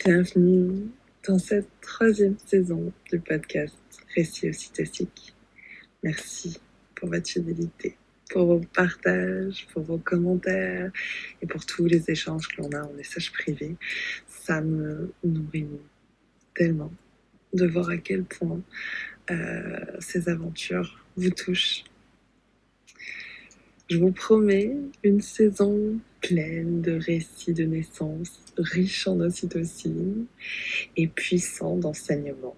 Bienvenue dans cette troisième saison du podcast Récits Ocytociques. Merci pour votre fidélité, pour vos partages, pour vos commentaires et pour tous les échanges que l'on a en message privé. Ça me nourrit tellement de voir à quel point ces aventures vous touchent. Je vous promets une saison pleine de récits de naissance, riche en ocytocine et puissant d'enseignement.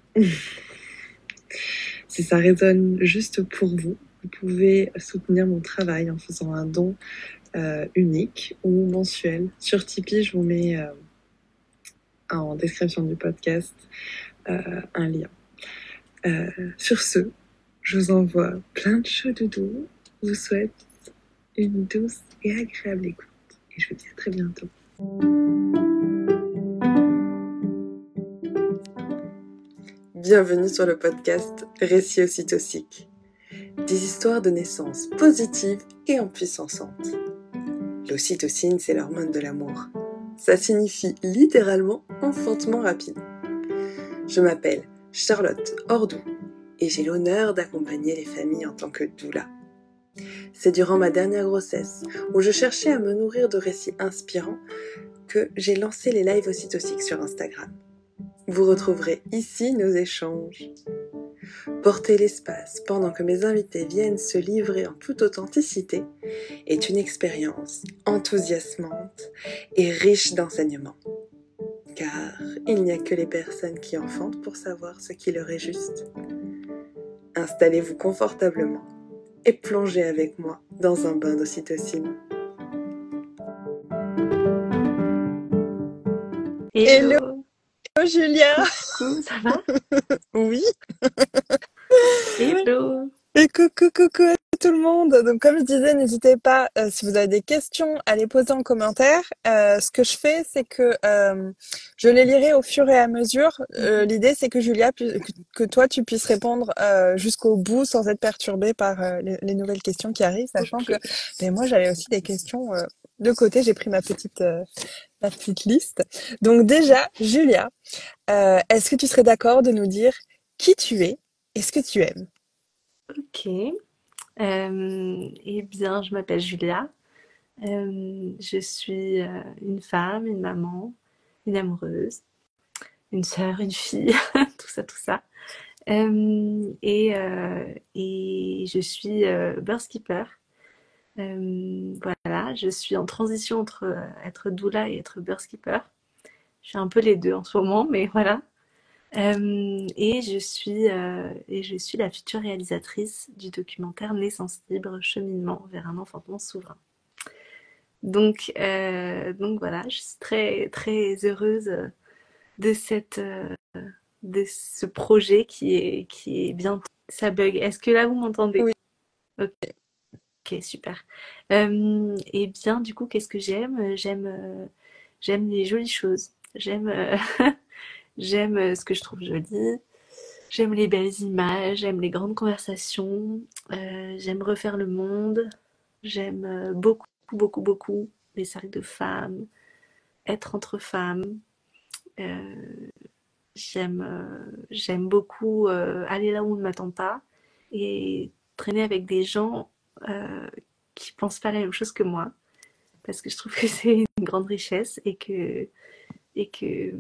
Si ça résonne juste pour vous, vous pouvez soutenir mon travail en faisant un don unique ou mensuel. Sur Tipeee, je vous mets en description du podcast un lien. Sur ce, je vous envoie plein de chaud doudou. Je vous souhaite une douce et agréable écoute. Et je vous dis à très bientôt. Bienvenue sur le podcast Récits Ocytociques. Des histoires de naissance positives et empuissantes. L'ocytocine, c'est l'hormone de l'amour. Ça signifie littéralement enfantement rapide. Je m'appelle Charlotte Ordou et j'ai l'honneur d'accompagner les familles en tant que doula. C'est durant ma dernière grossesse, où je cherchais à me nourrir de récits inspirants, que j'ai lancé les lives ocytociques sur Instagram. Vous retrouverez ici nos échanges. Porter l'espace pendant que mes invités viennent se livrer en toute authenticité est une expérience enthousiasmante et riche d'enseignements. Car il n'y a que les personnes qui enfantent pour savoir ce qui leur est juste. Installez-vous confortablement et plongez avec moi dans un bain d'ocytocine. Hello Julia. Coucou, ça va? Oui. Hello. Et coucou à tout le monde. Donc comme je disais, n'hésitez pas, si vous avez des questions, à les poser en commentaire. Ce que je fais, c'est que je les lirai au fur et à mesure. L'idée, c'est que Julia, que toi, tu puisses répondre jusqu'au bout sans être perturbée par les nouvelles questions qui arrivent, sachant que moi, j'avais aussi des questions de côté. J'ai pris ma petite liste. Donc déjà, Julia, est-ce que tu serais d'accord de nous dire qui tu es et ce que tu aimes? Ok. Eh bien, je m'appelle Julia. Je suis une femme, une maman, une amoureuse, une sœur, une fille, tout ça, tout ça. Et je suis birth keeper. Voilà, je suis en transition entre être doula et être birth keeper. Je suis un peu les deux en ce moment, mais voilà. Et je suis la future réalisatrice du documentaire Naissance libre, cheminement vers un enfantement souverain. Donc voilà, je suis très très heureuse de ce projet qui est bientôt. Ça bug. Est-ce que là vous m'entendez? Oui. Ok, super. Et bien du coup, qu'est-ce que j'aime? J'aime les jolies choses. J'aime ce que je trouve joli. J'aime les belles images, j'aime les grandes conversations, j'aime refaire le monde, j'aime beaucoup, beaucoup, beaucoup les cercles de femmes, être entre femmes. euh, j'aime beaucoup aller là où on ne m'attend pas et traîner avec des gens qui pensent pas la même chose que moi, parce que je trouve que c'est une grande richesse et que, et que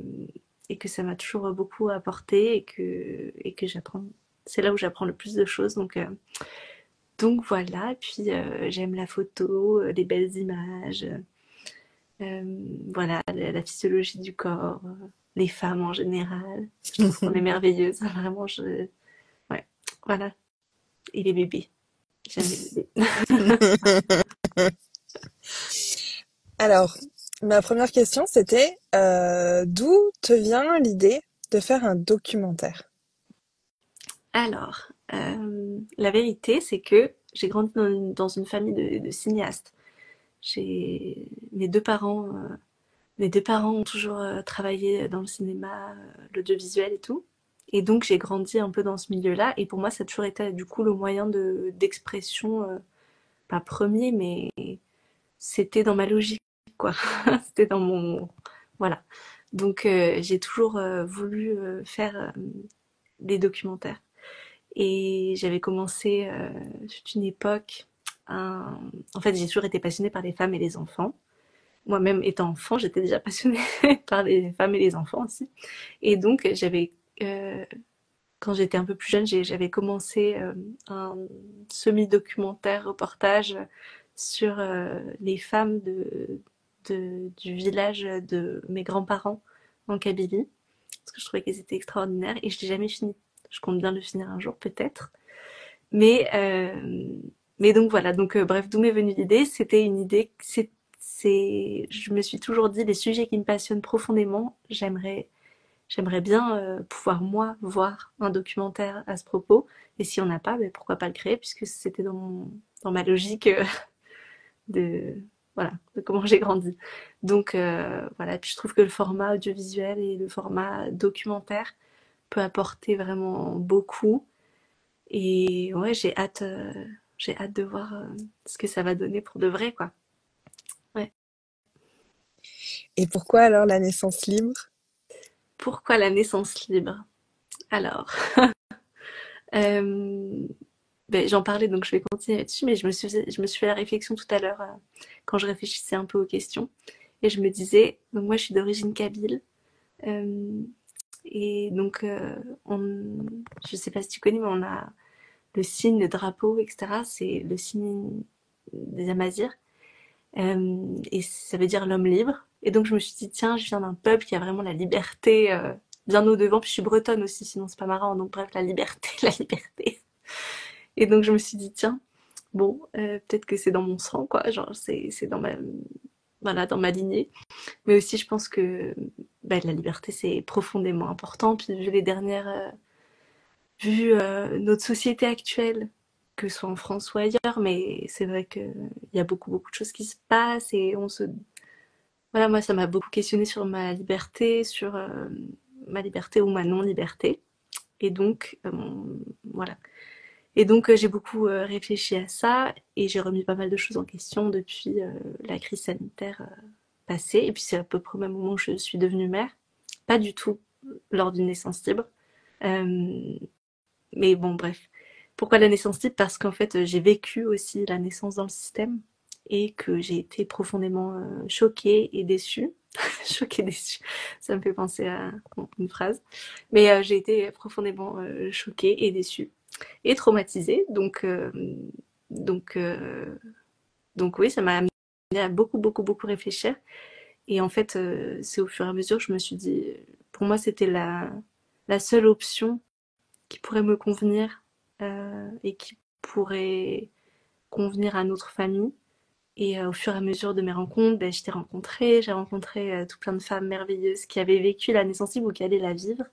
ça m'a toujours beaucoup apporté et que j'apprends. C'est là où j'apprends le plus de choses. Donc voilà, et puis j'aime la photo, les belles images, voilà, la physiologie du corps, les femmes en général. Je trouve qu'on est merveilleuses, vraiment. Ouais, voilà. Et les bébés. J'aime les bébés. Alors, ma première question, c'était d'où te vient l'idée de faire un documentaire? Alors, la vérité, c'est que j'ai grandi dans une famille de cinéastes. J'ai mes deux parents ont toujours travaillé dans le cinéma, l'audiovisuel et tout. Et donc j'ai grandi un peu dans ce milieu-là. Et pour moi, ça a toujours été du coup le moyen d'expression, pas premier, mais c'était dans ma logique, quoi. C'était dans mon... Voilà. Donc j'ai toujours voulu faire des documentaires. Et j'avais commencé toute une époque. En fait, j'ai toujours été passionnée par les femmes et les enfants. Moi-même étant enfant, j'étais déjà passionnée par les femmes et les enfants aussi. Et donc euh, quand j'étais un peu plus jeune, j'avais commencé un semi-documentaire reportage sur les femmes du village de mes grands-parents en Kabylie, parce que je trouvais qu'elles étaient extraordinaires et je l'ai jamais fini. Je compte bien le finir un jour peut-être. Mais, euh, mais donc voilà, donc bref, d'où m'est venue l'idée? C'était une idée, je me suis toujours dit, les sujets qui me passionnent profondément, j'aimerais bien pouvoir, moi, voir un documentaire à ce propos. Et si on n'a pas, ben, pourquoi pas le créer, puisque c'était dans ma logique de, voilà, de comment j'ai grandi. Donc voilà, puis je trouve que le format audiovisuel et le format documentaire peut apporter vraiment beaucoup. Et ouais, j'ai hâte de voir ce que ça va donner pour de vrai, quoi. Ouais. Et pourquoi alors la naissance libre? Pourquoi la naissance libre? Alors, euh, ben, j'en parlais, donc je vais continuer là-dessus, mais je me suis fait la réflexion tout à l'heure quand je réfléchissais un peu aux questions. Et je me disais, donc moi je suis d'origine kabyle, euh, et donc je sais pas si tu connais, mais on a le signe, le drapeau, etc. C'est le signe des Amazirs. Et ça veut dire l'homme libre. Et donc je me suis dit, tiens, je viens d'un peuple qui a vraiment la liberté bien au-devant. Puis je suis bretonne aussi, sinon c'est pas marrant. Donc bref, la liberté, la liberté. Et donc je me suis dit, tiens, bon, peut-être que c'est dans mon sang, quoi. Genre, c'est dans voilà, dans ma lignée. Mais aussi, je pense que bah, la liberté, c'est profondément important. Puis vu les dernières, vu notre société actuelle, que ce soit en France ou ailleurs, mais c'est vrai qu'il y a beaucoup, beaucoup de choses qui se passent et voilà, moi, ça m'a beaucoup questionné sur ma liberté ou ma non-liberté. Et donc, voilà. Et donc, j'ai beaucoup réfléchi à ça et j'ai remis pas mal de choses en question depuis la crise sanitaire passée. Et puis, c'est à peu près au même moment où je suis devenue mère. Pas du tout lors d'une naissance libre. Euh, mais bon, bref. Pourquoi la naissance libre? Parce qu'en fait, j'ai vécu aussi la naissance dans le système et que j'ai été profondément choquée et déçue. Choquée et déçue, ça me fait penser à bon, une phrase. Mais j'ai été profondément choquée et déçue et traumatisée. Donc, euh, donc oui, ça m'a amené à beaucoup, beaucoup, beaucoup réfléchir. Et en fait, c'est au fur et à mesure que je me suis dit, pour moi, c'était la seule option qui pourrait me convenir et qui pourrait convenir à notre famille. Et au fur et à mesure de mes rencontres, ben, j'ai rencontré tout plein de femmes merveilleuses qui avaient vécu la naissance libre ou qui allaient la vivre.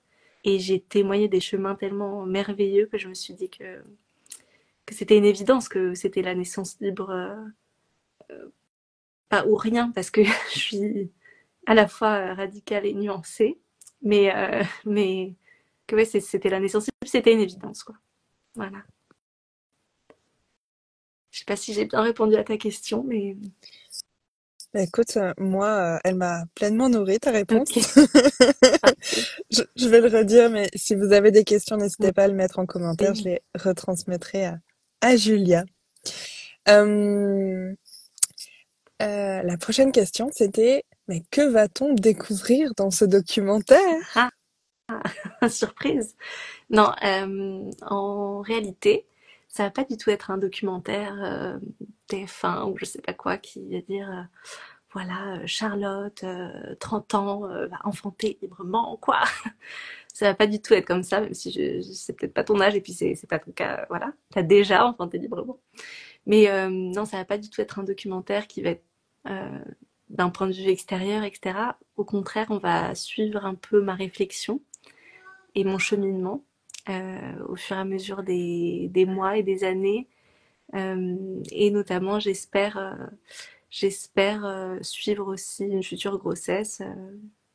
Et j'ai témoigné des chemins tellement merveilleux que je me suis dit que c'était une évidence, que c'était la naissance libre, pas ou rien, parce que je suis à la fois radicale et nuancée, mais que ouais, c'était la naissance libre, c'était une évidence, quoi. Voilà. Je sais pas si j'ai bien répondu à ta question, mais Bah, écoute, moi, elle m'a pleinement nourrie, ta réponse. ok, parfait. Je vais le redire, mais si vous avez des questions, n'hésitez pas à le mettre en commentaire, je Oui. les retransmettrai à Julia. Euh, la prochaine question, c'était, mais que va-t-on découvrir dans ce documentaire? Ah, surprise. Non, en réalité, ça va pas du tout être un documentaire TF1 ou je sais pas quoi qui va dire voilà, Charlotte, 30 ans, va enfanter librement, quoi. Ça va pas du tout être comme ça, même si je sais peut-être pas ton âge et puis c'est pas ton cas, voilà. T'as déjà enfanté librement. Mais non, ça va pas du tout être un documentaire qui va être euh, d'un point de vue extérieur, etc. Au contraire, on va suivre un peu ma réflexion et mon cheminement au fur et à mesure des mois et des années. Et notamment, j'espère suivre aussi une future grossesse,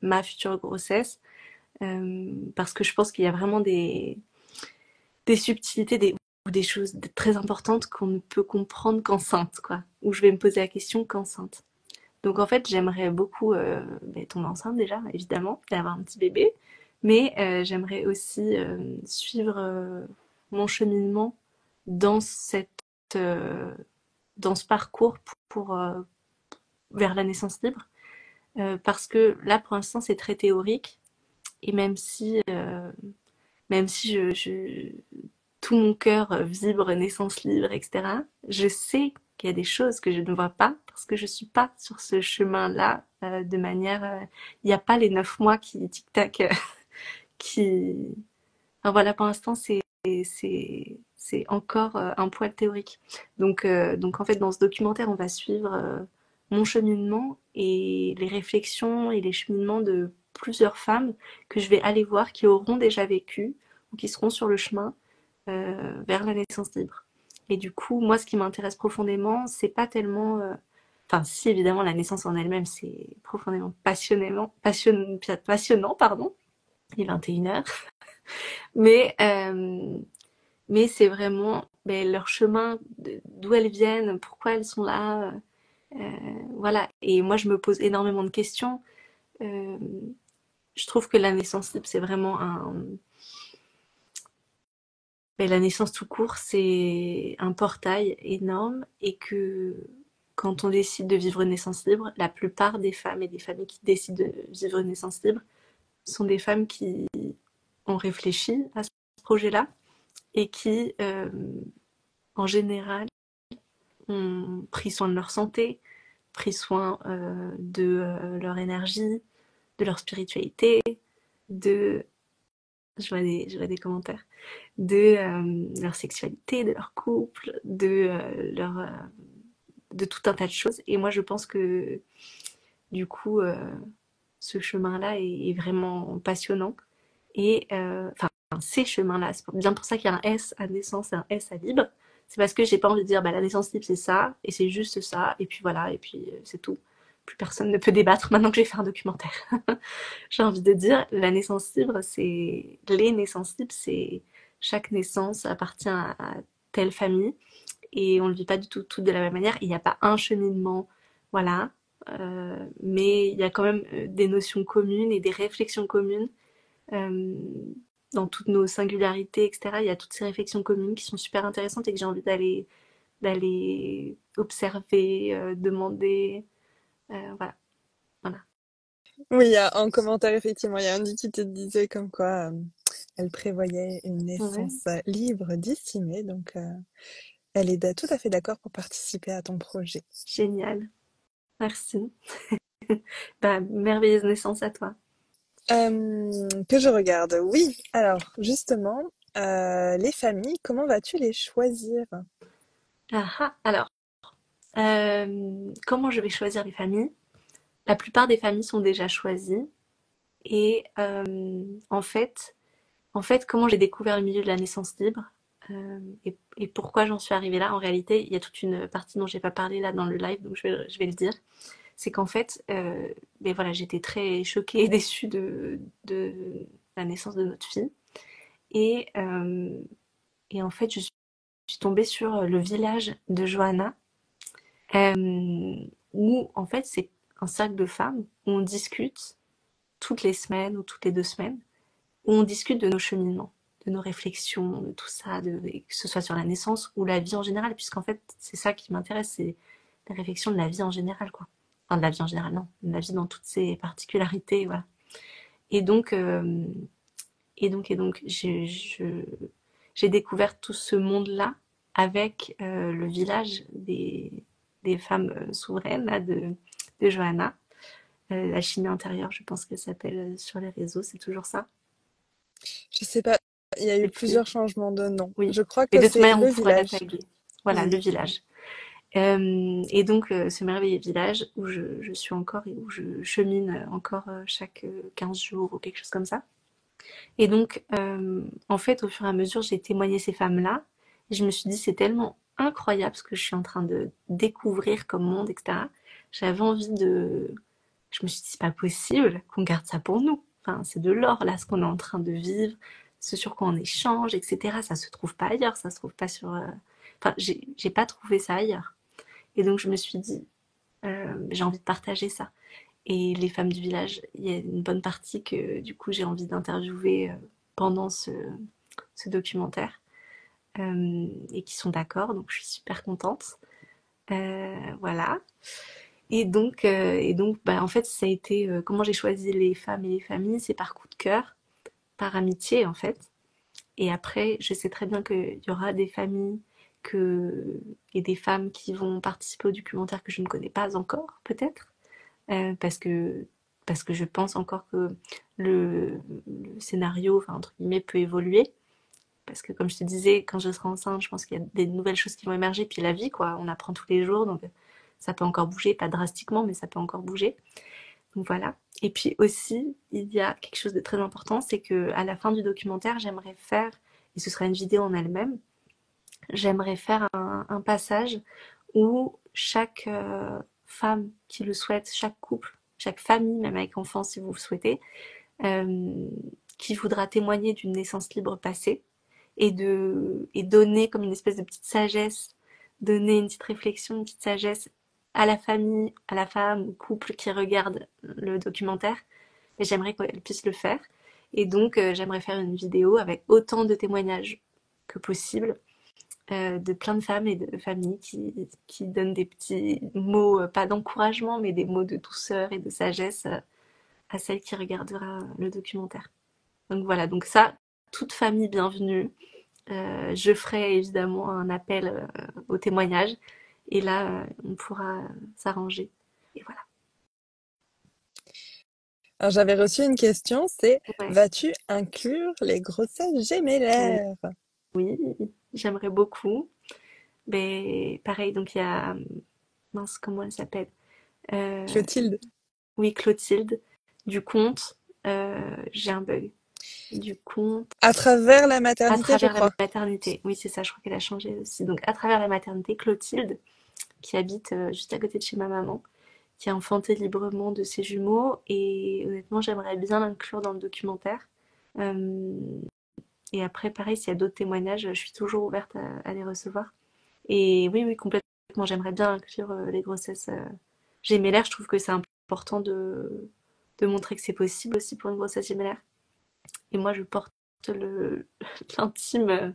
ma future grossesse, parce que je pense qu'il y a vraiment des subtilités, ou des choses très importantes qu'on ne peut comprendre qu'enceinte, quoi. Où je vais me poser la question qu'enceinte. Donc en fait, j'aimerais beaucoup tomber enceinte déjà, évidemment, et avoir un petit bébé, mais j'aimerais aussi suivre mon cheminement dans euh, dans ce parcours vers la naissance libre, parce que là, pour l'instant, c'est très théorique, et même si tout mon cœur vibre naissance libre, etc., je sais qu'il y a des choses que je ne vois pas parce que je suis pas sur ce chemin-là de manière. Il n'y a pas les 9 mois qui tic-tac qui. Enfin, voilà, pour l'instant, c'est encore un poil théorique. Donc en fait, dans ce documentaire, on va suivre mon cheminement et les réflexions et les cheminements de plusieurs femmes que je vais aller voir qui auront déjà vécu ou qui seront sur le chemin vers la naissance libre. Et du coup, moi, ce qui m'intéresse profondément, c'est pas tellement. Enfin, si évidemment, la naissance en elle-même, c'est profondément passionnant, pardon. Il est 21h. Mais, euh, mais c'est vraiment leur chemin, d'où elles viennent, pourquoi elles sont là. Voilà. Et moi, je me pose énormément de questions. Euh, je trouve que la naissance libre, c'est vraiment la naissance tout court, c'est un portail énorme et que quand on décide de vivre une naissance libre, la plupart des femmes et des familles qui décident de vivre une naissance libre sont des femmes qui ont réfléchi à ce projet-là et qui, en général, ont pris soin de leur santé, pris soin de leur énergie, de leur spiritualité, de je vois des commentaires, de leur sexualité, de leur couple, de tout un tas de choses. Et moi, je pense que du coup, ce chemin-là est vraiment passionnant. Et enfin, ces chemins-là, c'est bien pour ça qu'il y a un S à naissance et un S à libre. C'est parce que j'ai pas envie de dire bah, la naissance libre c'est ça, et c'est juste ça, et puis voilà, et puis c'est tout. Plus personne ne peut débattre maintenant que j'ai fait un documentaire. J'ai envie de dire, la naissance libre, c'est. Les naissances libres, c'est. Chaque naissance appartient à telle famille, et on ne le vit pas du tout toutes de la même manière. Il n'y a pas un cheminement, voilà, mais il y a quand même des notions communes et des réflexions communes euh, dans toutes nos singularités, etc. Il y a toutes ces réflexions communes qui sont super intéressantes et que j'ai envie d'aller observer, demander, voilà, voilà. Oui, il y a un commentaire, effectivement, il y a Andy qui te disait comme quoi elle prévoyait une Ouais, naissance libre d'ici mai, donc elle est tout à fait d'accord pour participer à ton projet. génial, merci. Bah, merveilleuse naissance à toi. Que je regarde, oui. Alors, justement, les familles, comment vas-tu les choisir? Ah ah, alors, comment je vais choisir les familles? La plupart des familles sont déjà choisies et en fait, comment j'ai découvert le milieu de la naissance libre et pourquoi j'en suis arrivée là, en réalité, il y a toute une partie dont j'ai pas parlé là dans le live, donc je vais le dire. C'est qu'en fait, ben voilà, j'étais très choquée et déçue de la naissance de notre fille. Et, euh, et en fait, je suis tombée sur le village de Johanna, où en fait, c'est un cercle de femmes où on discute toutes les semaines ou toutes les 2 semaines où on discute de nos cheminements, de nos réflexions, de tout ça, que ce soit sur la naissance ou la vie en général, puisqu'en fait, c'est ça qui m'intéresse, c'est la réflexion de la vie en général, quoi. Enfin, de la vie en général, non, de la vie dans toutes ses particularités, voilà. Et donc, j'ai découvert tout ce monde-là avec le village des femmes souveraines là, de Johanna. La chimie intérieure, je pense qu'elle s'appelle sur les réseaux, c'est toujours ça. Je sais pas, il y a eu C'est plus. plusieurs changements de nom. Oui, Je crois mais que de toute c'est manière, on le pourra la village. taguer. Voilà, Mm. le village. Et donc, ce merveilleux village où je suis encore et où je chemine encore chaque 15 jours ou quelque chose comme ça. Et donc, en fait, au fur et à mesure, j'ai témoigné ces femmes-là. Et je me suis dit, c'est tellement incroyable ce que je suis en train de découvrir comme monde, etc. J'avais envie de. Je me suis dit, c'est pas possible qu'on garde ça pour nous. Enfin, c'est de l'or, là, ce qu'on est en train de vivre, ce sur quoi on échange, etc. Ça se trouve pas ailleurs, ça se trouve pas sur. Enfin, j'ai pas trouvé ça ailleurs. Et donc, je me suis dit, J'ai envie de partager ça. Et les femmes du village, il y a une bonne partie que du coup j'ai envie d'interviewer pendant ce documentaire et qui sont d'accord, donc je suis super contente. Voilà. Et donc bah, en fait, ça a été comment j'ai choisi les femmes et les familles, c'est par coup de cœur, par amitié en fait. Et après, je sais très bien qu'il y aura des familles que, et des femmes qui vont participer au documentaire que je ne connais pas encore, peut-être, parce que je pense encore que le scénario, enfin, entre guillemets, peut évoluer. Parce que comme je te disais, quand je serai enceinte, je pense qu'il y a des nouvelles choses qui vont émerger. Puis la vie, quoi, on apprend tous les jours, donc ça peut encore bouger, pas drastiquement, mais ça peut encore bouger. Donc voilà. Et puis aussi, il y a quelque chose de très important, c'est que à la fin du documentaire, j'aimerais faire, et ce sera une vidéo en elle-même, j'aimerais faire un passage où chaque femme qui le souhaite, chaque couple, chaque famille, même avec enfants si vous le souhaitez, euh, qui voudra témoigner d'une naissance libre passée et donner comme une espèce de petite sagesse, donner une petite réflexion, une petite sagesse à la famille, à la femme, au couple qui regarde le documentaire. Et j'aimerais qu'elle puisse le faire. Et donc, j'aimerais faire une vidéo avec autant de témoignages que possible de plein de femmes et de familles qui donnent des petits mots, pas d'encouragement, mais des mots de douceur et de sagesse à celle qui regardera le documentaire. Donc voilà, donc ça, toute famille bienvenue. Je ferai évidemment un appel au témoignage et là, on pourra s'arranger. Et voilà. Alors, j'avais reçu une question, c'est Ouais. vas-tu inclure les grossesses gémellaires? Oui, j'aimerais beaucoup. Mais pareil, donc il y a, mince, comment elle s'appelle? Euh, Clotilde. oui, Clotilde, du compte, j'ai un bug. Du compte, À travers la à maternité, je travers la crois. maternité. Oui, c'est ça, je crois qu'elle a changé aussi. Donc, à travers la maternité, Clotilde, qui habite juste à côté de chez ma maman, qui a enfanté librement de ses jumeaux. Et honnêtement, j'aimerais bien l'inclure dans le documentaire. Euh, et après, pareil, s'il y a d'autres témoignages, je suis toujours ouverte à les recevoir. Et oui, oui, complètement, j'aimerais bien inclure les grossesses gémellaires. Je trouve que c'est important de montrer que c'est possible aussi pour une grossesse gémellaire. Et moi, je porte le, l'intime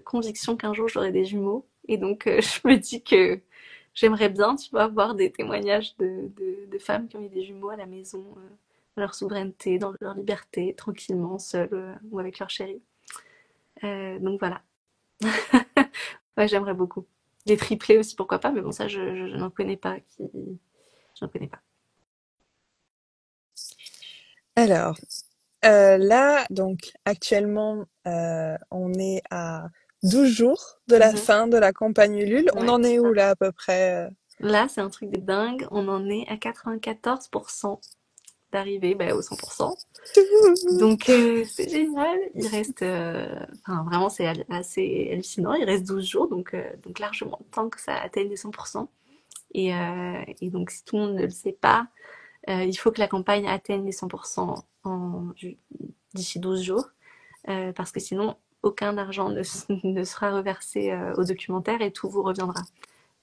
conviction qu'un jour j'aurai des jumeaux. Et donc, je me dis que j'aimerais bien, tu vois, voir des témoignages de femmes qui ont eu des jumeaux à la maison, dans leur souveraineté, dans leur liberté, tranquillement, seules ou avec leur chéri. Donc voilà. Ouais, j'aimerais beaucoup. Des triplés aussi, pourquoi pas, mais bon, ça, je n'en connais pas. Je n'en connais pas. Alors, là, donc, actuellement, on est à 12 jours de la Mhm. fin de la campagne Ulule. On Ouais, en c'est est où, ça. là, à peu près? Là, c'est un truc de dingue. On en est à 94% d'arriver bah, au 100%. Donc c'est génial. Il reste, enfin vraiment c'est assez hallucinant. Il reste 12 jours, donc largement le temps que ça atteigne les 100%. Et donc si tout le monde ne le sait pas, il faut que la campagne atteigne les 100% d'ici 12 jours, parce que sinon aucun argent ne sera reversé au documentaire et tout vous reviendra.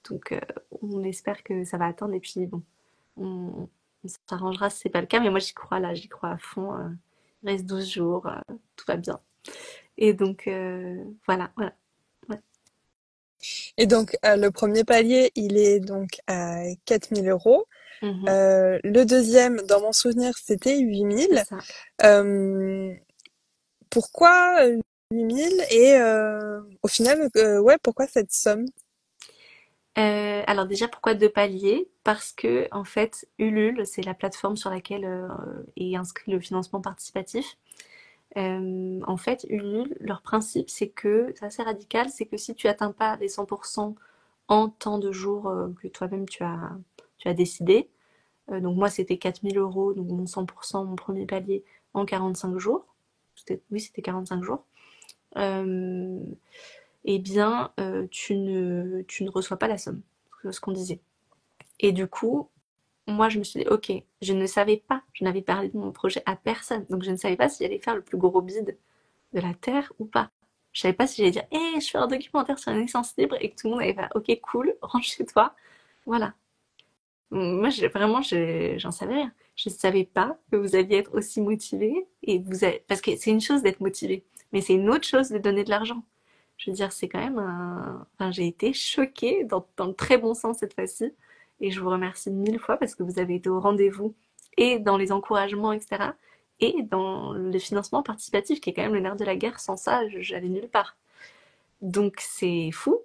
Donc on espère que ça va atteindre et puis bon, on, on s'arrangera si c'est pas le cas, mais moi j'y crois là, j'y crois à fond. Il reste 12 jours, tout va bien. Et donc voilà, voilà. Ouais. Et donc, le premier palier, il est donc à 4 000 euros. Mhm, Le deuxième, dans mon souvenir, c'était c'est 8 000. ça. Euh, Pourquoi 8 000 et au final, ouais, pourquoi cette somme? Alors déjà, pourquoi deux paliers? Parce que en fait, Ulule, c'est la plateforme sur laquelle est inscrit le financement participatif. En fait, Ulule, leur principe, c'est que, c'est assez radical, c'est que si tu atteins pas les 100% en temps de jours que toi-même tu as décidé, donc moi c'était 4 000 euros, donc mon 100%, mon premier palier en 45 jours. Oui, c'était 45 jours. Euh, eh bien, tu ne reçois pas la somme, ce qu'on disait. Et du coup, moi je me suis dit, ok, je ne savais pas, je n'avais parlé de mon projet à personne, donc je ne savais pas si j'allais faire le plus gros bide de la Terre ou pas. Je savais pas si j'allais dire, hé, je fais un documentaire sur la naissance libre et que tout le monde allait faire, ok, cool, rentre chez toi. Voilà. Moi, j'en savais rien. Je savais pas que vous alliez être aussi motivé parce que c'est une chose d'être motivé, mais c'est une autre chose de donner de l'argent. Je veux dire, c'est quand même enfin, j'ai été choquée dans le très bon sens cette fois-ci, et je vous remercie mille fois parce que vous avez été au rendez-vous et dans les encouragements, etc., et dans le financement participatif qui est quand même le nerf de la guerre. Sans ça, j'allais nulle part. Donc c'est fou.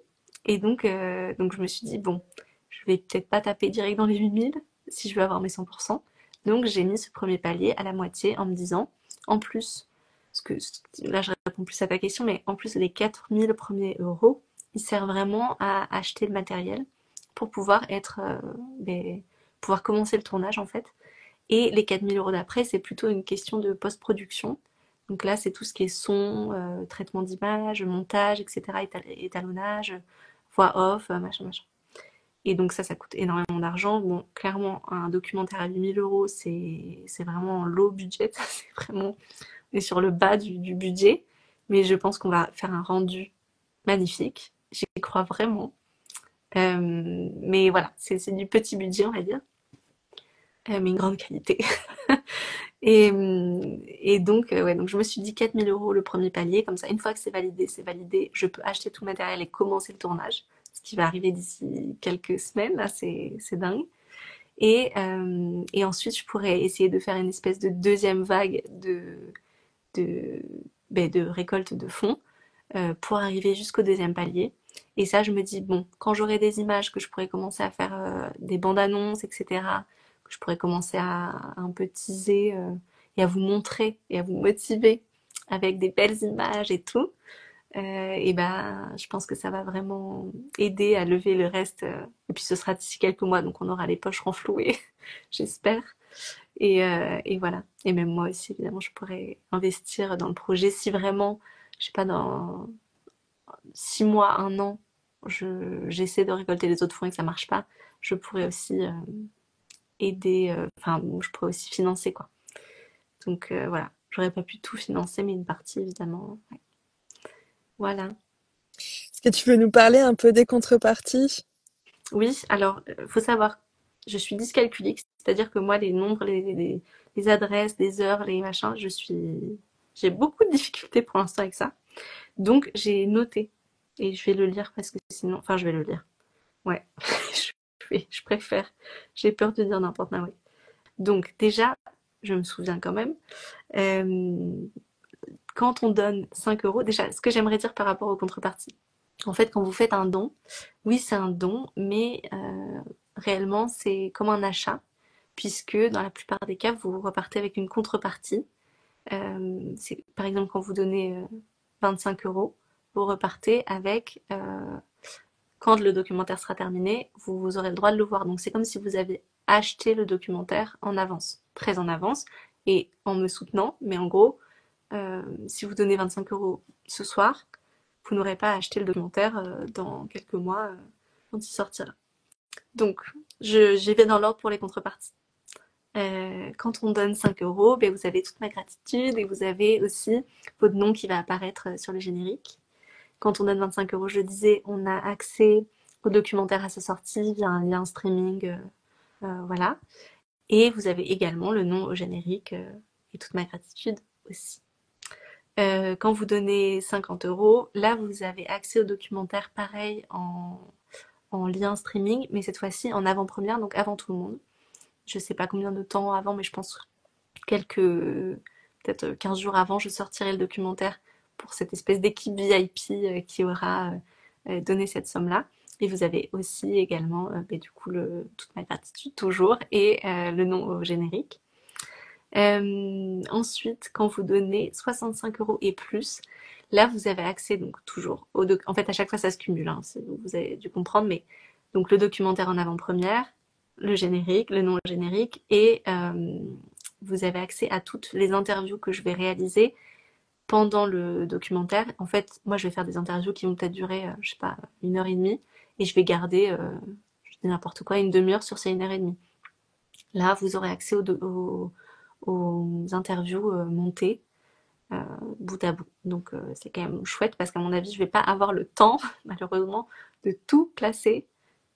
Et donc je me suis dit, bon, je vais peut-être pas taper direct dans les 8 000 si je veux avoir mes 100%. Donc j'ai mis ce premier palier à la moitié en me disant, en plus, parce que là je réponds plus à ta question, mais en plus les 4 000 premiers euros, ils servent vraiment à acheter le matériel pour pouvoir pouvoir commencer le tournage en fait. Et les 4 000 euros d'après, c'est plutôt une question de post-production. Donc là, c'est tout ce qui est son, traitement d'image, montage, etc., étalonnage, voix off, machin, machin. Et donc ça coûte énormément d'argent. Bon, clairement, un documentaire à 8 000 euros, c'est vraiment low budget. C'est vraiment, on est sur le bas du budget. Mais je pense qu'on va faire un rendu magnifique. J'y crois vraiment. Mais voilà, c'est du petit budget, on va dire, mais une grande qualité. Et donc, ouais, donc je me suis dit 4 000 euros le premier palier, comme ça, une fois que c'est validé, je peux acheter tout le matériel et commencer le tournage, ce qui va arriver d'ici quelques semaines, là, c'est dingue. Et ensuite, je pourrais essayer de faire une espèce de deuxième vague de, de récolte de fonds pour arriver jusqu'au deuxième palier. Et ça, je me dis, bon, quand j'aurai des images, que je pourrai commencer à faire des bandes annonces, etc., que je pourrais commencer à un peu teaser et à vous montrer et à vous motiver avec des belles images et tout, et ben, je pense que ça va vraiment aider à lever le reste. Et puis ce sera d'ici quelques mois, donc on aura les poches renflouées, j'espère. Et voilà. Et même moi aussi, évidemment, je pourrais investir dans le projet si vraiment, je sais pas, dans 6 mois, un an, j'essaie de récolter les autres fonds et que ça marche pas, je pourrais aussi aider, enfin, je pourrais aussi financer, quoi. Donc voilà, j'aurais pas pu tout financer, mais une partie, évidemment. Ouais. Voilà. Est-ce que tu peux nous parler un peu des contreparties? Oui, alors, faut savoir, je suis dyscalculique, c'est-à-dire que moi, les nombres, les adresses, les heures, les machins, j'ai beaucoup de difficultés pour l'instant avec ça. Donc, j'ai noté, et je vais le lire parce que sinon, enfin, je vais le lire. Ouais, je préfère. J'ai peur de dire n'importe quoi. Ouais. Donc, déjà, je me souviens quand même, euh, quand on donne 5 euros, déjà, ce que j'aimerais dire par rapport aux contreparties. En fait, quand vous faites un don, oui, c'est un don, mais réellement, c'est comme un achat, puisque dans la plupart des cas, vous repartez avec une contrepartie. Par exemple, quand vous donnez 25 euros, vous repartez avec, quand le documentaire sera terminé, vous aurez le droit de le voir. Donc c'est comme si vous avez acheté le documentaire en avance, très en avance, et en me soutenant, mais en gros, si vous donnez 25 euros ce soir, vous n'aurez pas acheté le documentaire dans quelques mois quand il sortira. Donc, j'y vais dans l'ordre pour les contreparties. Quand on donne 5 euros, ben, vous avez toute ma gratitude et vous avez aussi votre nom qui va apparaître sur le générique. Quand on donne 25 euros, je le disais, on a accès au documentaire à sa sortie via un lien streaming. Voilà. Et vous avez également le nom au générique et toute ma gratitude aussi. Quand vous donnez 50 euros, là vous avez accès au documentaire pareil en lien streaming, mais cette fois-ci en avant-première, donc avant tout le monde. Je sais pas combien de temps avant, mais je pense peut-être 15 jours avant, je sortirai le documentaire pour cette espèce d'équipe VIP qui aura donné cette somme-là. Et vous avez aussi également, du coup, toute ma gratitude toujours et le nom au générique. Ensuite, quand vous donnez 65 euros et plus, là vous avez accès donc toujours en fait à chaque fois ça se cumule, hein, vous avez dû comprendre, mais donc le documentaire en avant-première, le générique, le nom générique, et vous avez accès à toutes les interviews que je vais réaliser pendant le documentaire. En fait, moi je vais faire des interviews qui vont peut-être durer, je sais pas, 1 heure et demie, et je vais garder, je dis n'importe quoi, une demi-heure sur ces 1 heure et demie. Là, vous aurez accès aux interviews montées bout à bout. Donc c'est quand même chouette parce qu'à mon avis, je vais pas avoir le temps, malheureusement, de tout placer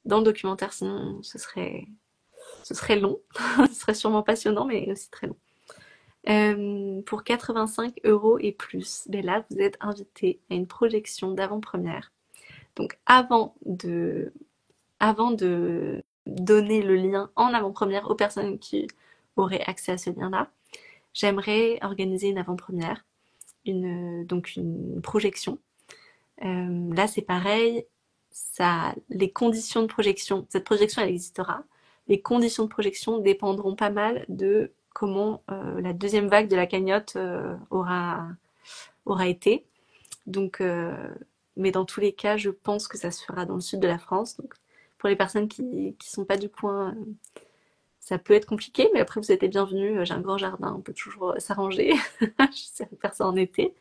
dans le documentaire, sinon ce serait Ce serait long, ce serait sûrement passionnant, mais aussi très long. Pour 85 euros et plus, ben là, vous êtes invité à une projection d'avant-première. Donc, avant de donner le lien en avant-première aux personnes qui auraient accès à ce lien-là, j'aimerais organiser une avant-première, donc une projection. Là, c'est pareil, les conditions de projection, cette projection, elle existera. Les conditions de projection dépendront pas mal de comment la deuxième vague de la cagnotte aura été. Donc, mais dans tous les cas, je pense que ça se fera dans le sud de la France. Donc, pour les personnes qui sont pas du coin, ça peut être compliqué, mais après vous êtes les bienvenus. J'ai un grand jardin, on peut toujours s'arranger. Je sais faire ça en été.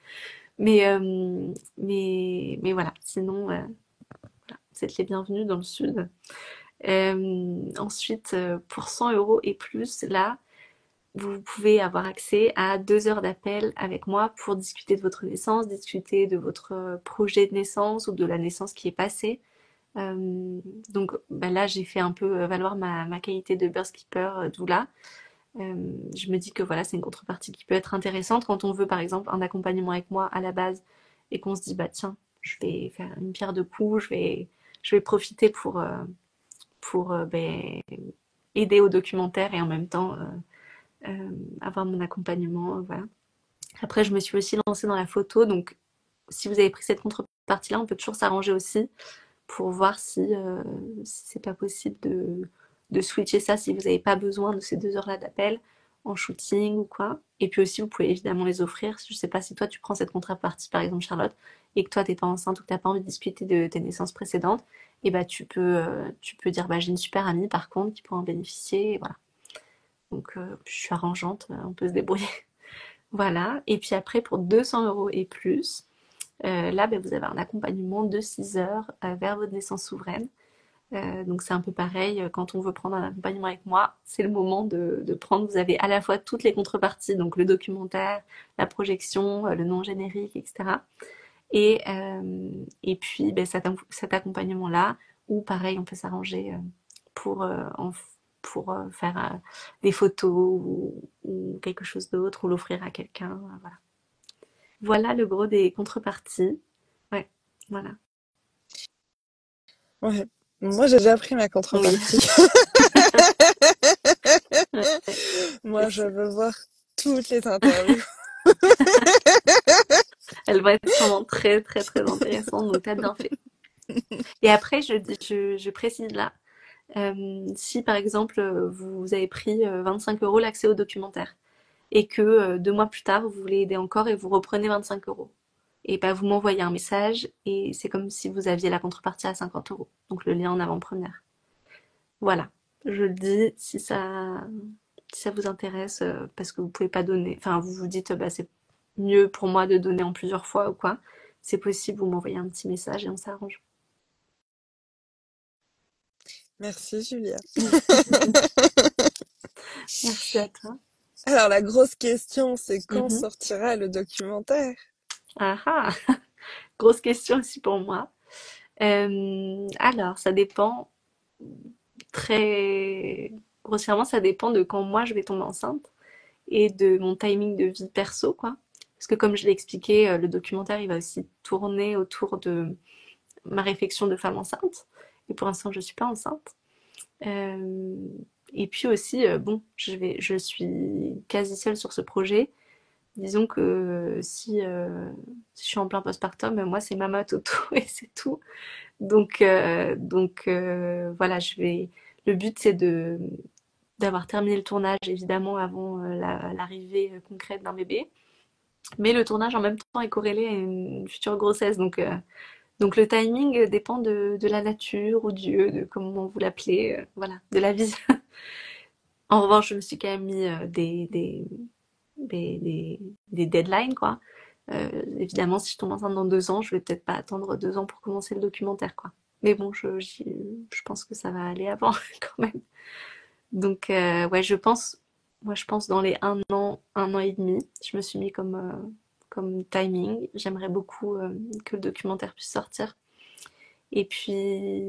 Mais voilà, sinon, voilà, vous êtes les bienvenus dans le sud. Ensuite, pour 100 euros et plus, là, vous pouvez avoir accès à 2 heures d'appel avec moi pour discuter de votre naissance, discuter de votre projet de naissance ou de la naissance qui est passée. Donc bah là, j'ai fait un peu valoir ma qualité de birth keeper doula. Je me dis que voilà, c'est une contrepartie qui peut être intéressante quand on veut par exemple un accompagnement avec moi à la base et qu'on se dit bah tiens, je vais faire une pierre deux coups, je vais profiter pour ben, aider au documentaire et en même temps avoir mon accompagnement, voilà. Après, je me suis aussi lancée dans la photo, donc si vous avez pris cette contrepartie-là, on peut toujours s'arranger aussi pour voir si c'est pas possible de switcher ça si vous n'avez pas besoin de ces 2 heures-là d'appel en shooting ou quoi. Et puis aussi, vous pouvez évidemment les offrir. Je sais pas si toi tu prends cette contrepartie, par exemple Charlotte, et que toi t'es pas enceinte ou que t'as pas envie de discuter de tes naissances précédentes, et bah tu peux dire bah j'ai une super amie par contre qui pourra en bénéficier, et voilà. Donc je suis arrangeante, on peut se débrouiller. Voilà. Et puis après pour 200 euros et plus, là ben, vous avez un accompagnement de 6 heures vers votre naissance souveraine. Donc c'est un peu pareil, quand on veut prendre un accompagnement avec moi, c'est le moment de prendre, vous avez à la fois toutes les contreparties, donc le documentaire, la projection, le nom générique, etc. Et puis ben, cet accompagnement-là, où pareil, on peut s'arranger pour, pour faire des photos ou quelque chose d'autre, ou l'offrir à quelqu'un. Voilà. Voilà le gros des contreparties. Ouais, voilà. Ouais. Moi, j'ai déjà pris ma Oui, contrepartie. ouais, Moi, je aussi. veux voir toutes les interviews. Elle va être sûrement très, très, très intéressante, donc t'as bien fait. Et après, je précise là, si par exemple vous avez pris 25 euros l'accès au documentaire et que 2 mois plus tard vous voulez aider encore et vous reprenez 25 euros, et bah vous m'envoyez un message et c'est comme si vous aviez la contrepartie à 50 euros, donc le lien en avant-première. Voilà, je le dis si ça vous intéresse parce que vous pouvez pas donner, enfin vous vous dites bah c'est mieux pour moi de donner en plusieurs fois ou quoi, c'est possible, vous m'envoyez un petit message et on s'arrange. Merci, Julia. Merci à toi. Alors, la grosse question, c'est quand Mhm. sortira le documentaire? Ah ah, grosse question aussi pour moi. Alors, ça dépend très grossièrement, ça dépend de quand moi je vais tomber enceinte et de mon timing de vie perso, quoi. Parce que comme je l'ai expliqué, le documentaire, il va aussi tourner autour de ma réflexion de femme enceinte. Et pour l'instant, je suis pas enceinte. Euh, et puis aussi, bon, je suis quasi seule sur ce projet. Disons que si je suis en plein postpartum, moi c'est Mama Toto et c'est tout. Donc voilà, Le but c'est de d'avoir terminé le tournage évidemment avant l'arrivée concrète d'un bébé. Mais le tournage en même temps est corrélé à une future grossesse. Donc le timing dépend de la nature ou Dieu, de comment vous l'appelez, voilà, de la vie. En revanche, je me suis quand même mis des deadlines, quoi. Évidemment, si je tombe enceinte dans 2 ans, je vais peut-être pas attendre 2 ans pour commencer le documentaire, quoi. Mais bon, je pense que ça va aller avant quand même. Donc, ouais, moi, je pense dans les 1 an et demi, je me suis mis comme timing. J'aimerais beaucoup que le documentaire puisse sortir. Et puis,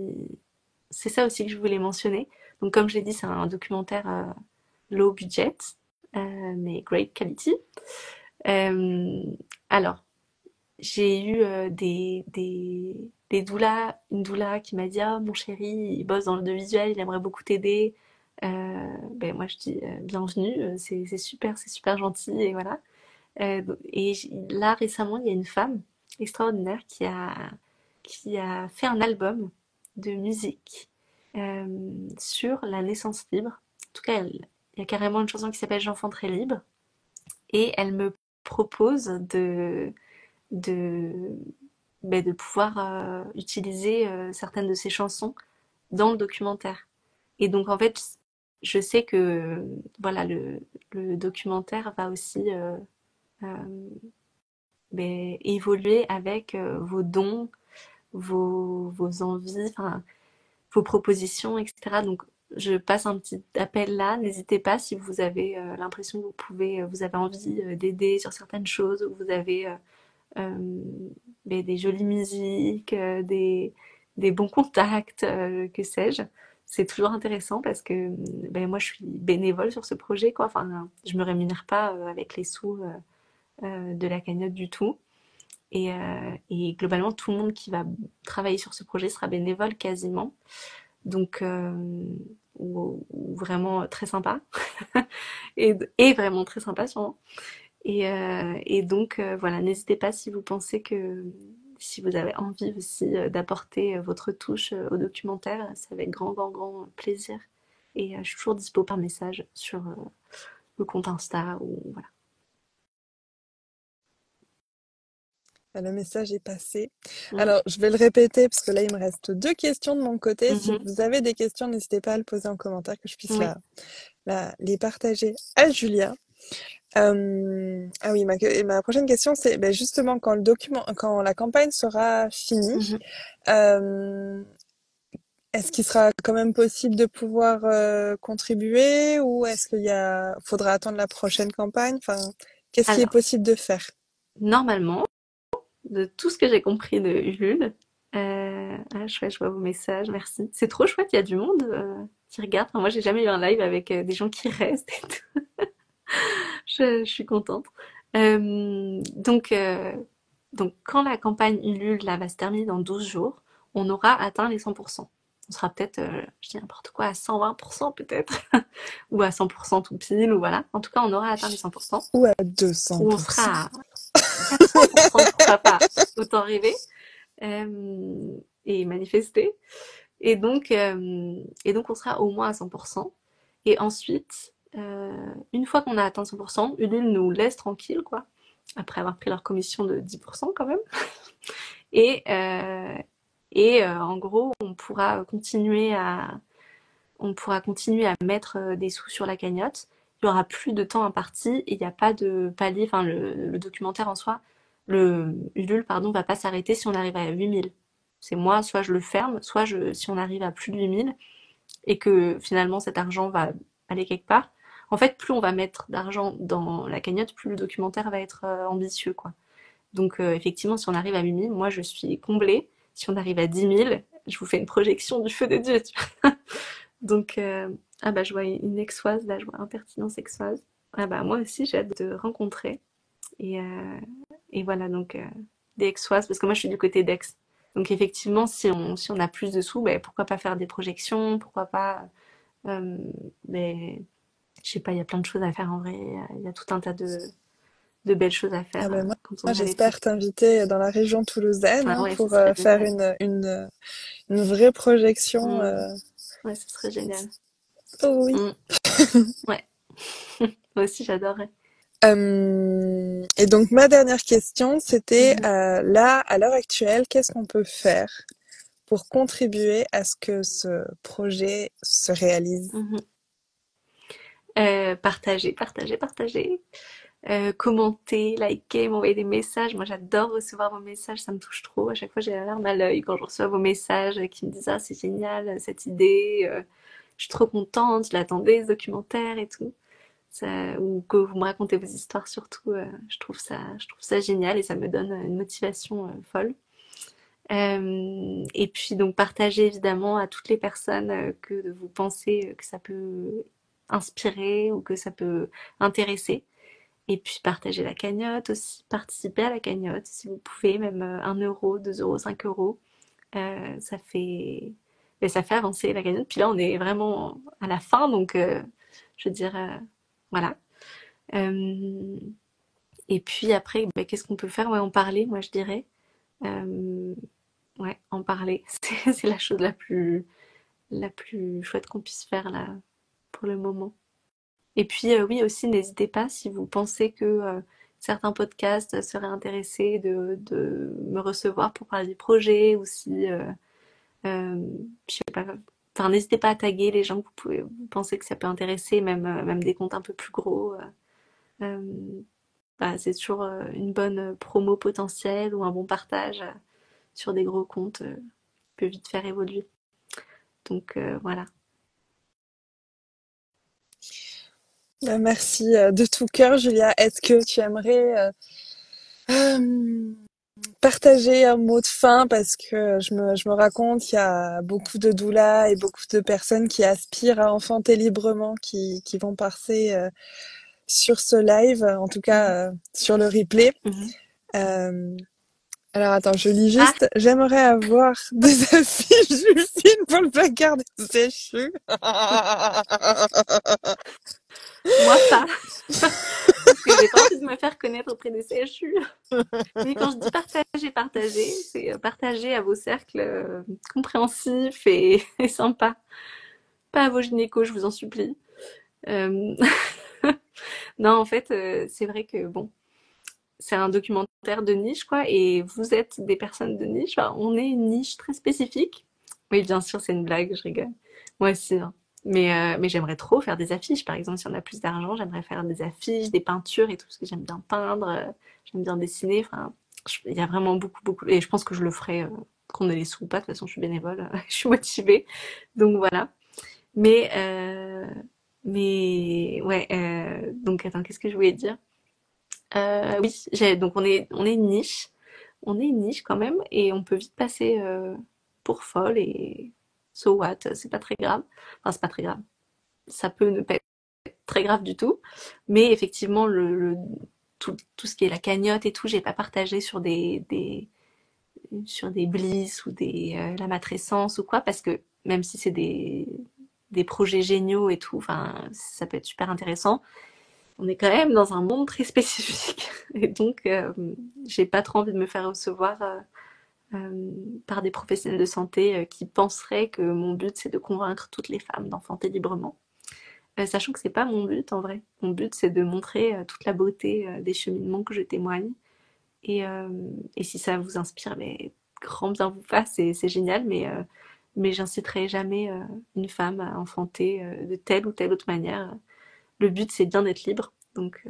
c'est ça aussi que je voulais mentionner. Donc comme je l'ai dit, c'est un documentaire low budget, mais great quality. Euh, alors, j'ai eu des doulas, une doula qui m'a dit ah mon chéri, il bosse dans le visuel, il aimerait beaucoup t'aider. Ben moi je dis bienvenue, c'est super gentil et voilà. Là récemment il y a une femme extraordinaire qui a fait un album de musique sur la naissance libre. En tout cas, il y a carrément une chanson qui s'appelle J'enfant très libre et elle me propose de, de pouvoir utiliser certaines de ses chansons dans le documentaire. Et donc en fait, je sais que voilà le documentaire va aussi euh, évoluer avec vos dons, vos envies, enfin, vos propositions, etc. Donc je passe un petit appel là. N'hésitez pas si vous avez l'impression que vous avez envie d'aider sur certaines choses, ou vous avez euh, des jolies musiques, des bons contacts, que sais-je. C'est toujours intéressant parce que moi je suis bénévole sur ce projet, quoi. Enfin, je me rémunère pas avec les sous de la cagnotte du tout. Et globalement, tout le monde qui va travailler sur ce projet sera bénévole quasiment. Donc, ou vraiment très sympa. Et vraiment très sympa sûrement. Et donc, voilà, n'hésitez pas si vous pensez que si vous avez envie aussi d'apporter votre touche au documentaire, c'est avec grand, grand, grand plaisir. Et je suis toujours dispo par message sur le compte Insta ou voilà. Le message est passé. Mm. Alors, je vais le répéter parce que là, il me reste 2 questions de mon côté. Si Mhm. vous avez des questions, n'hésitez pas à le poser en commentaire que je puisse Oui. les partager à Julia. Ah oui, ma prochaine question, c'est ben justement quand la campagne sera finie, Mhm. euh, est-ce qu'il sera quand même possible de pouvoir contribuer ou est-ce faudra attendre la prochaine campagne? Enfin, qu'est-ce qui est Alors, possible de faire? normalement, de tout ce que j'ai compris de Ulule, chouette, je vois vos messages, merci. C'est trop chouette, il y a du monde qui regarde. Enfin, moi, j'ai jamais eu un live avec des gens qui restent et tout. Je suis contente. Donc, quand la campagne Ulule là, va se terminer dans 12 jours, on aura atteint les 100%. On sera peut-être, je dis n'importe quoi, à 120% peut-être, ou à 100% tout pile, ou voilà. En tout cas, on aura atteint les 100%, Ou à ou on 200%? sera à 400%, pourquoi pas, autant rêver, et manifester. Et donc, on sera au moins à 100%. Et ensuite, une fois qu'on a atteint 100%, Ulule nous laisse tranquille, quoi, après avoir pris leur commission de 10% quand même. Et, en gros, on pourra continuer à mettre des sous sur la cagnotte. Il y aura plus de temps imparti et il n'y a pas de palier. Enfin, le documentaire en soi, le Ulule, pardon, va pas s'arrêter si on arrive à 8000. C'est moi, soit je le ferme, soit si on arrive à plus de 8000 et que finalement cet argent va aller quelque part. En fait, plus on va mettre d'argent dans la cagnotte, plus le documentaire va être ambitieux, quoi. Donc effectivement, si on arrive à 8000, moi je suis comblée. Si on arrive à 10 000, je vous fais une projection du feu de Dieu. Tu vois. Donc, ah bah je vois une aixoise, là je vois impertinence aixoise. Ah bah moi aussi j'ai hâte de rencontrer. Et, euh, et voilà, donc des aixoises, parce que moi je suis du côté d'Aix. Donc effectivement, si on a plus de sous, ben, pourquoi pas faire des projections, pourquoi pas... mais je sais pas, il y a plein de choses à faire en vrai. Il y a tout un tas de belles choses à Ah faire ben quand moi, on a les sous. j'espère t'inviter dans la région toulousaine Ah hein, ouais, ce pour serait faire génial. une vraie projection. Mm. Ouais, ce serait génial. Oh oui. Mm. Ouais, moi aussi j'adorerais. Et donc ma dernière question, c'était Mhm. là, à l'heure actuelle, qu'est-ce qu'on peut faire pour contribuer à ce que ce projet se réalise? Mhm. Partager, partager, partager. Commenter, liker, m'envoyer des messages. Moi, j'adore recevoir vos messages, ça me touche trop. À chaque fois, j'ai la larme à l'œil quand je reçois vos messages qui me disent ah c'est génial cette idée, je suis trop contente, je l'attendais ce documentaire et tout. Ou que vous me racontez vos histoires surtout, je trouve ça génial et ça me donne une motivation folle. Et puis donc partager évidemment à toutes les personnes que vous pensez que ça peut inspirer ou que ça peut intéresser. Et puis partager la cagnotte aussi, participer à la cagnotte si vous pouvez, même 1 euro, 2 euros, 5 euros. Ça fait, ben, ça fait avancer la cagnotte. Puis là, on est vraiment à la fin, donc je veux dire, voilà. Euh, et puis après, ben, qu'est-ce qu'on peut faire? Ouais, en parler, moi je dirais. Euh, ouais, en parler. C'est la chose la plus chouette qu'on puisse faire là pour le moment. Et puis oui aussi, n'hésitez pas si vous pensez que certains podcasts seraient intéressés de me recevoir pour parler du projet ou si euh, je sais pas, enfin n'hésitez pas à taguer les gens que vous pensez que ça peut intéresser, même des comptes un peu plus gros. Euh, bah, c'est toujours une bonne promo potentielle ou un bon partage sur des gros comptes peut vite faire évoluer. Donc voilà. Merci de tout cœur, Julia. Est-ce que tu aimerais euh, partager un mot de fin parce que je me rends compte qu'il y a beaucoup de doulas et beaucoup de personnes qui aspirent à enfanter librement, qui vont passer sur ce live, en tout Mhm. cas sur le replay. Mhm. Euh, alors attends, je lis Ah, juste. J'aimerais avoir des affiches du film pour le placard des CHU. moi pas, parce que j'ai pas envie de me faire connaître auprès des CHU. Mais quand je dis partager, partager, c'est partager à vos cercles compréhensifs et sympas. Pas à vos gynécos, je vous en supplie. Euh, non, en fait, c'est vrai que bon, c'est un documentaire de niche, quoi, et vous êtes des personnes de niche. Enfin, on est une niche très spécifique. Oui, bien sûr, c'est une blague, je rigole. Moi aussi, hein. Mais j'aimerais trop faire des affiches. Par exemple, si on a plus d'argent, j'aimerais faire des affiches, des peintures et tout, parce que j'aime bien peindre, j'aime bien dessiner. Enfin, il y a vraiment beaucoup, beaucoup. Et je pense que je le ferai, qu'on ait les sous ou pas. De toute façon, je suis bénévole, je suis motivée. Donc voilà. Mais, euh, mais ouais. Donc attends, qu'est-ce que je voulais dire? Oui, donc on est une niche. On est une niche quand même, et on peut vite passer pour folle et so what, c'est pas très grave. Enfin, c'est pas très grave. Ça peut ne pas être très grave du tout, mais effectivement, tout ce qui est la cagnotte et tout, j'ai pas partagé sur sur des Bliss ou la matrescence ou quoi, parce que même si c'est des projets géniaux et tout, enfin, ça peut être super intéressant. On est quand même dans un monde très spécifique, et donc j'ai pas trop envie de me faire recevoir par des professionnels de santé qui penseraient que mon but c'est de convaincre toutes les femmes d'enfanter librement. Sachant que c'est pas mon but en vrai. Mon but c'est de montrer toute la beauté des cheminements que je témoigne. Et, et si ça vous inspire, mais grand bien vous fasse, c'est génial, mais j'inciterai jamais une femme à enfanter de telle ou telle autre manière. Le but c'est bien d'être libre, donc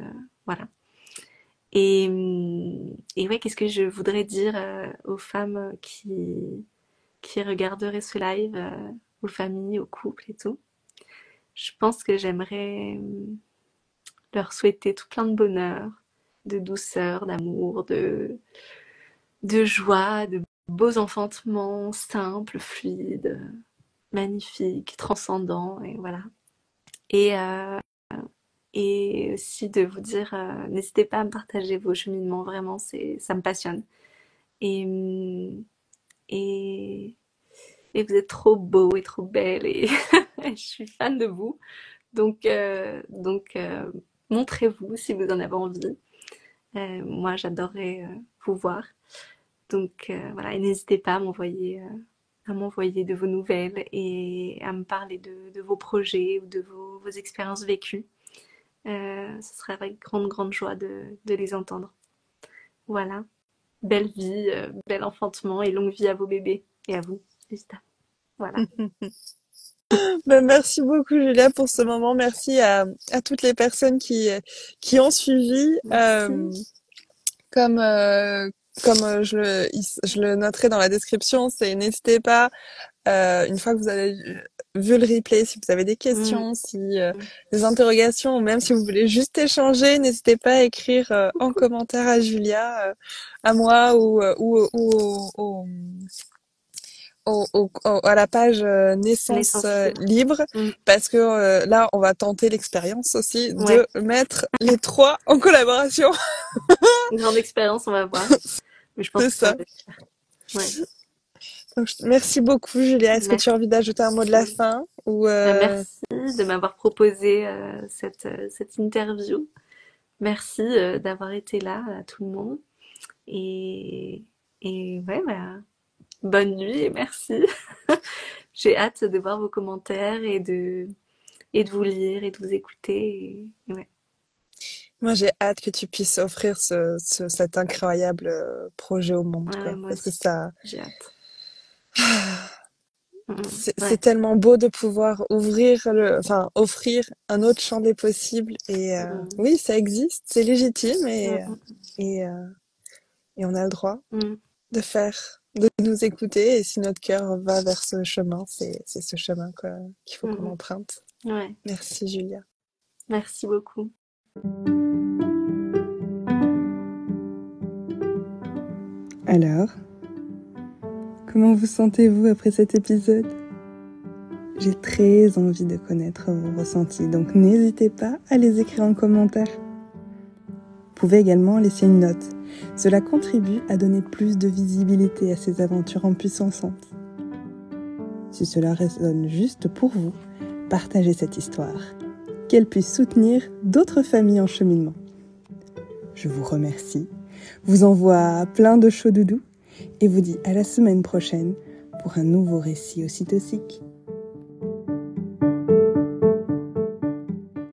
voilà. Et ouais, qu'est-ce que je voudrais dire aux femmes qui regarderaient ce live, aux familles, aux couples et tout? Je pense que j'aimerais leur souhaiter tout plein de bonheur, de douceur, d'amour, de joie, de beaux enfantements simples, fluides, magnifiques, transcendants, et voilà. Et, euh, et aussi de vous dire, n'hésitez pas à me partager vos cheminements, vraiment, ça me passionne. Et, et, et vous êtes trop beau et trop belle, et je suis fan de vous. Donc, montrez-vous si vous en avez envie. Moi, j'adorerais vous voir. Donc voilà, et n'hésitez pas à m'envoyer de vos nouvelles et à me parler de vos projets ou de vos expériences vécues. Ce serait avec grande, grande joie de les entendre. Voilà. Belle vie, bel enfantement et longue vie à vos bébés et à vous, évidemment. Voilà. Ben, merci beaucoup, Julia, pour ce moment. Merci à toutes les personnes qui ont suivi. Merci. Comme je le noterai dans la description, c'est n'hésitez pas une fois que vous avez vu le replay, si vous avez des Mm. questions, si des interrogations, ou même si vous voulez juste échanger, n'hésitez pas à écrire en commentaire à Julia, à moi à la page Naissance Naissance libre. libre, Mm. parce que là, on va tenter l'expérience aussi Ouais, de mettre les trois en collaboration. une grande expérience, on va voir. Mais je pense C'est que ça ça. va être... Ouais. Donc, merci beaucoup, Julia. Est-ce que tu as envie d'ajouter un mot de la Merci. fin ou Merci de m'avoir proposé cette interview. Merci d'avoir été là à tout le monde. Et, et ouais, bah, bonne nuit et merci. J'ai hâte de voir vos commentaires et de vous lire et de vous écouter. Et ouais. moi, j'ai hâte que tu puisses offrir cet incroyable projet au monde, Ouais, quoi. moi Parce que aussi, ça, j'ai hâte. c'est Ouais. tellement beau de pouvoir offrir un autre champ des possibles. Et Mm, oui, ça existe, c'est légitime mm, et, euh, et on a le droit mm, de nous écouter. Et si notre cœur va vers ce chemin, c'est ce chemin qu'il faut qu'on mm. emprunte. Ouais. Merci, Julia. Merci beaucoup. Alors, comment vous sentez-vous après cet épisode ? J'ai très envie de connaître vos ressentis, donc n'hésitez pas à les écrire en commentaire. Vous pouvez également laisser une note. Cela contribue à donner plus de visibilité à ces aventures en puissançantes. Si cela résonne juste pour vous, partagez cette histoire, qu'elle puisse soutenir d'autres familles en cheminement. Je vous remercie, vous envoie plein de chaud doudou et vous dis à la semaine prochaine pour un nouveau récit ocytocique.